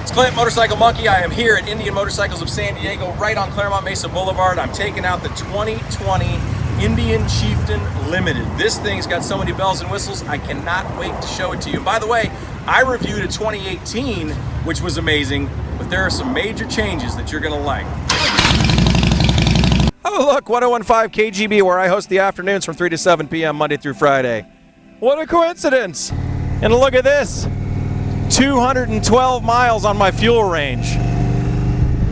It's Clint, Motorcycle Monkey. I am here at Indian Motorcycles of San Diego, right on Claremont Mesa Boulevard. I'm taking out the 2020 Indian Chieftain Limited. This thing's got so many bells and whistles, I cannot wait to show it to you. And by the way, I reviewed a 2018, which was amazing, but there are some major changes that you're gonna like. Oh look, 1015 KGB, where I host the afternoons from 3 to 7 p.m. Monday through Friday. What a coincidence! And look at this, 212 miles on my fuel range.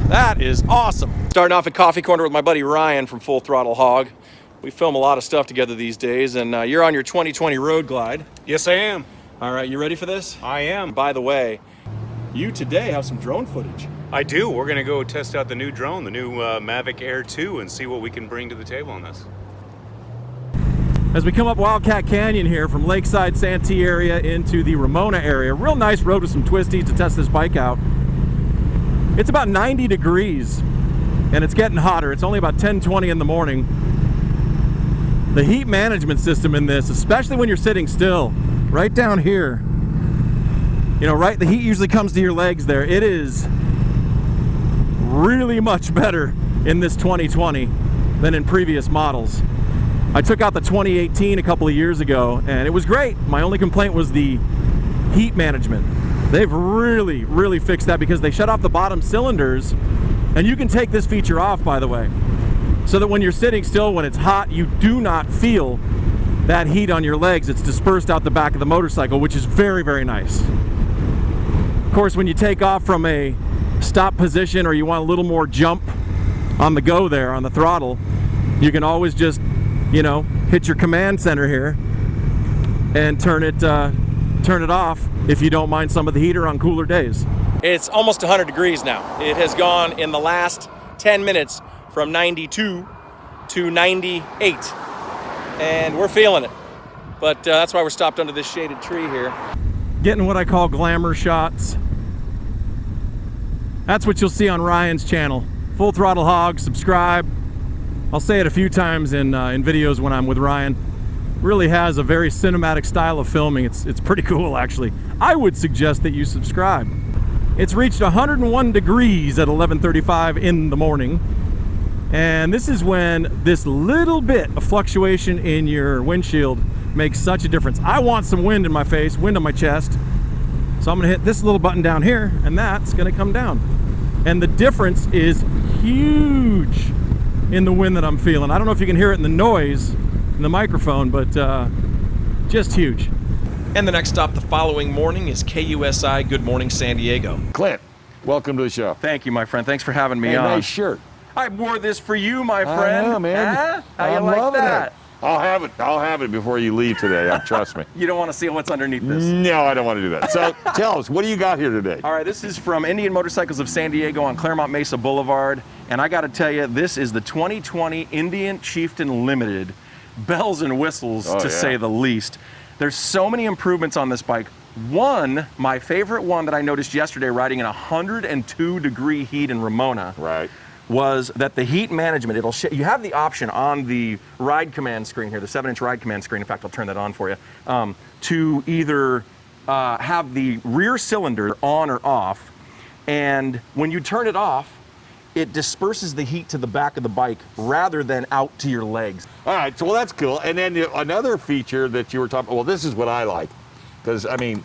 That is awesome. Starting off at Coffee Corner with my buddy Ryan from Full Throttle Hog. We film a lot of stuff together these days, and you're on your 2020 Road Glide. Yes, I am. All right, you ready for this? I am. By the way, you today have some drone footage. I do. We're going to go test out the new drone, the new Mavic Air 2, and see what we can bring to the table on this. As we come up Wildcat Canyon here from Lakeside Santee area into the Ramona area, real nice road with some twisties to test this bike out. It's about 90 degrees and it's getting hotter. It's only about 10:20 in the morning. The heat management system in this, especially when you're sitting still, right down here, you know, right, the heat usually comes to your legs there. It is really much better in this 2020 than in previous models. I took out the 2018 a couple of years ago and it was great. My only complaint was the heat management. They've really fixed that because they shut off the bottom cylinders, and you can take this feature off, by the way, so that when you're sitting still, when it's hot, you do not feel that heat on your legs. It's dispersed out the back of the motorcycle, which is very nice. Of course, when you take off from a stop position or you want a little more jump on the go there on the throttle, you can always just, you know, hit your command center here and turn it off if you don't mind some of the heater on cooler days. It's almost 100 degrees now. It has gone in the last 10 minutes from 92 to 98, and we're feeling it. But that's why we're stopped under this shaded tree here. Getting what I call glamour shots. That's what you'll see on Ryan's channel. Full Throttle Hog, subscribe. I'll say it a few times in videos when I'm with Ryan. Really has a very cinematic style of filming. It's pretty cool, actually. I would suggest that you subscribe. It's reached 101 degrees at 11:35 in the morning. And this is when this little bit of fluctuation in your windshield makes such a difference. I want some wind in my face, wind on my chest. So I'm gonna hit this little button down here and that's gonna come down. And the difference is huge in the wind that I'm feeling. I don't know if you can hear it in the noise in the microphone, but just huge. And the next stop the following morning is KUSI Good Morning San Diego. Clint, welcome to the show. Thank you, my friend. Thanks for having me on. Nice shirt. I wore this for you, my friend. I know, man. Huh? How you I'm like loving that? it. I'll have it before you leave today. Trust me. You don't want to see what's underneath this. No, I don't want to do that. So tell us, what do you got here today? All right, this is from Indian Motorcycles of San Diego on Claremont Mesa Boulevard. And I got to tell you, this is the 2020 Indian Chieftain Limited. Bells and whistles, to say the least. There's so many improvements on this bike. One, my favorite one that I noticed yesterday riding in 102 degree heat in Ramona. Right. Was that the heat management, you have the option on the ride command screen here, the 7-inch ride command screen, in fact I'll turn that on for you, to either have the rear cylinder on or off, and when you turn it off, it disperses the heat to the back of the bike rather than out to your legs. All right, so well that's cool. And then another feature that you were talking about, well this is what I like, because I mean,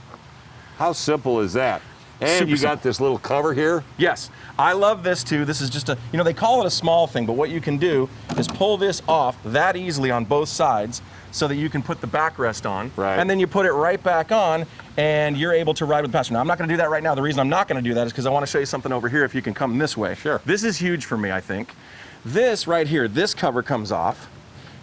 how simple is that? And Super you simple. got this little cover here. Yes, I love this too. This is just a, you know, they call it a small thing, but what you can do is pull this off that easily on both sides so that you can put the backrest on. Right. And then you put it right back on and you're able to ride with the passenger. Now, I'm not gonna do that right now. The reason I'm not gonna do that is because I wanna show you something over here if you can come this way. Sure. This is huge for me, I think. This right here, this cover comes off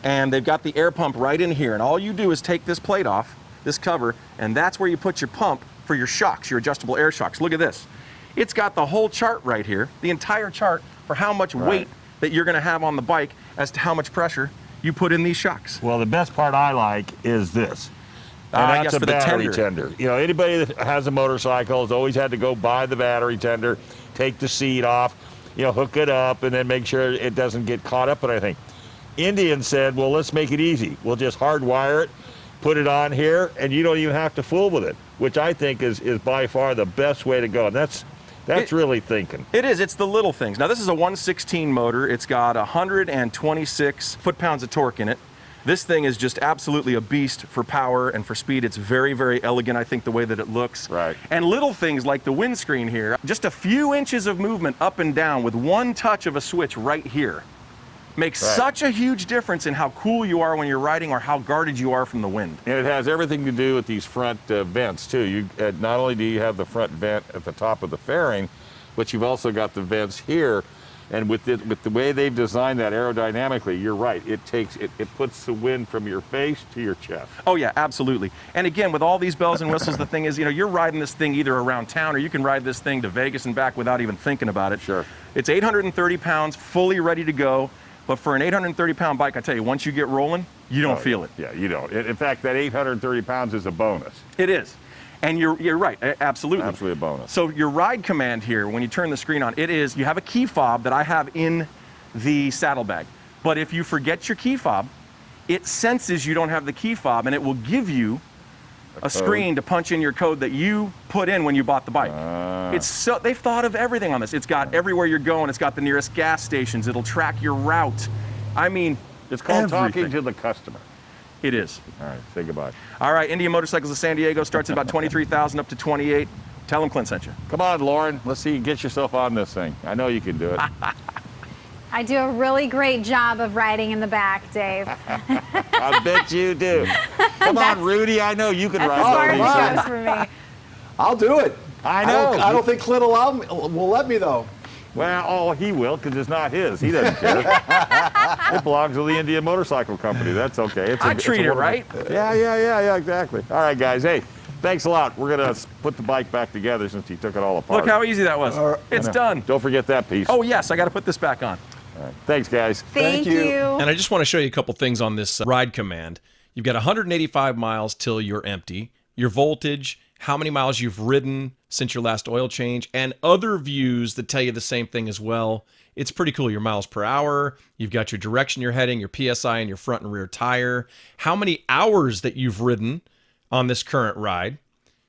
and they've got the air pump right in here. And all you do is take this plate off, this cover, and that's where you put your pump for your shocks, your adjustable air shocks. Look at this. It's got the whole chart right here, the entire chart for how much weight that you're gonna have on the bike as to how much pressure you put in these shocks. Well, the best part I like is this. And that's a battery tender. You know, anybody that has a motorcycle has always had to go buy the battery tender, take the seat off, you know, hook it up, and then make sure it doesn't get caught up in anything. Indian said, well, let's make it easy. We'll just hardwire it, put it on here, and you don't even have to fool with it, which I think is by far the best way to go. And that's That's really thinking. It is. It's the little things. Now, this is a 116 motor. It's got 126 foot-pounds of torque in it. This thing is just absolutely a beast for power and for speed. It's very, very elegant, I think, the way that it looks. Right. And little things like the windscreen here, just a few inches of movement up and down with one touch of a switch right here makes such a huge difference in how cool you are when you're riding or how guarded you are from the wind. And it has everything to do with these front vents, too. You not only do you have the front vent at the top of the fairing, but you've also got the vents here. And with the way they've designed that aerodynamically, you're right. It puts the wind from your face to your chest. Oh yeah, absolutely. And again, with all these bells and whistles, the thing is, you know, you're riding this thing either around town or you can ride this thing to Vegas and back without even thinking about it. Sure. It's 830 pounds, fully ready to go. But for an 830-pound bike, I tell you, once you get rolling, you don't feel it. Yeah, you don't. In fact, that 830 pounds is a bonus. It is. And you're right, absolutely. Absolutely a bonus. So your ride command here, when you turn the screen on, it is, you have a key fob that I have in the saddlebag. But if you forget your key fob, it senses you don't have the key fob and it will give you a screen to punch in your code that you put in when you bought the bike. They've thought of everything on this. It's got everywhere you're going. It's got the nearest gas stations. It'll track your route. I mean, it's called everything. Talking to the customer. It is. All right, say goodbye. All right, Indian Motorcycles of San Diego starts at about 23,000 up to 28. Tell them Clint sent you. Come on, Lauren. Let's see you get yourself on this thing. I know you can do it. I do a really great job of riding in the back, Dave. I bet you do. Come on, Rudy. I know you can That's ride as one far of as these it goes for me. I'll do it. I know. I don't think Clint will let me, though. Well, he will, because it's not his. He doesn't care. It belongs to the Indian Motorcycle Company. That's okay. I treat it right. Yeah, exactly. All right, guys. Hey, thanks a lot. We're going to put the bike back together since he took it all apart. Look how easy that was. It's done. Don't forget that piece. Oh, yes, I got to put this back on. All right. Thanks, guys. Thank you. And I just want to show you a couple things on this ride command. You've got 185 miles till you're empty, your voltage, how many miles you've ridden since your last oil change, and other views that tell you the same thing as well. It's pretty cool. Your miles per hour, you've got your direction you're heading, your PSI and your front and rear tire, how many hours that you've ridden on this current ride,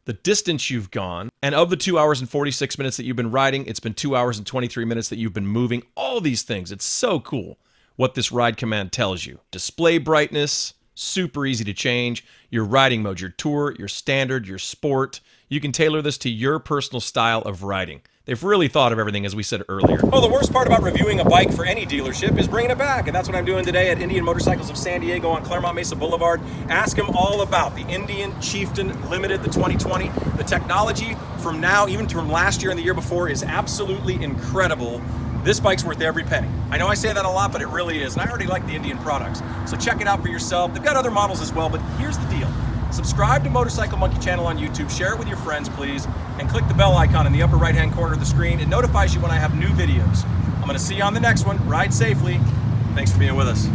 the distance you've gone, and of the 2 hours and 46 minutes that you've been riding, it's been 2 hours and 23 minutes that you've been moving. All these things. It's so cool what this ride command tells you. Display brightness, super easy to change. Your riding mode, your tour, your standard, your sport. You can tailor this to your personal style of riding. They've really thought of everything, as we said earlier. Oh, the worst part about reviewing a bike for any dealership is bringing it back, and that's what I'm doing today at Indian Motorcycles of San Diego on Claremont Mesa Boulevard. Ask them all about the Indian Chieftain Limited, the 2020. The technology from now, even from last year and the year before, is absolutely incredible. This bike's worth every penny. I know I say that a lot, but it really is, and I already like the Indian products. So check it out for yourself. They've got other models as well, but here's the deal. Subscribe to Motorcycle Monkey channel on YouTube, share it with your friends, please, and click the bell icon in the upper right-hand corner of the screen. It notifies you when I have new videos. I'm gonna see you on the next one. Ride safely. Thanks for being with us.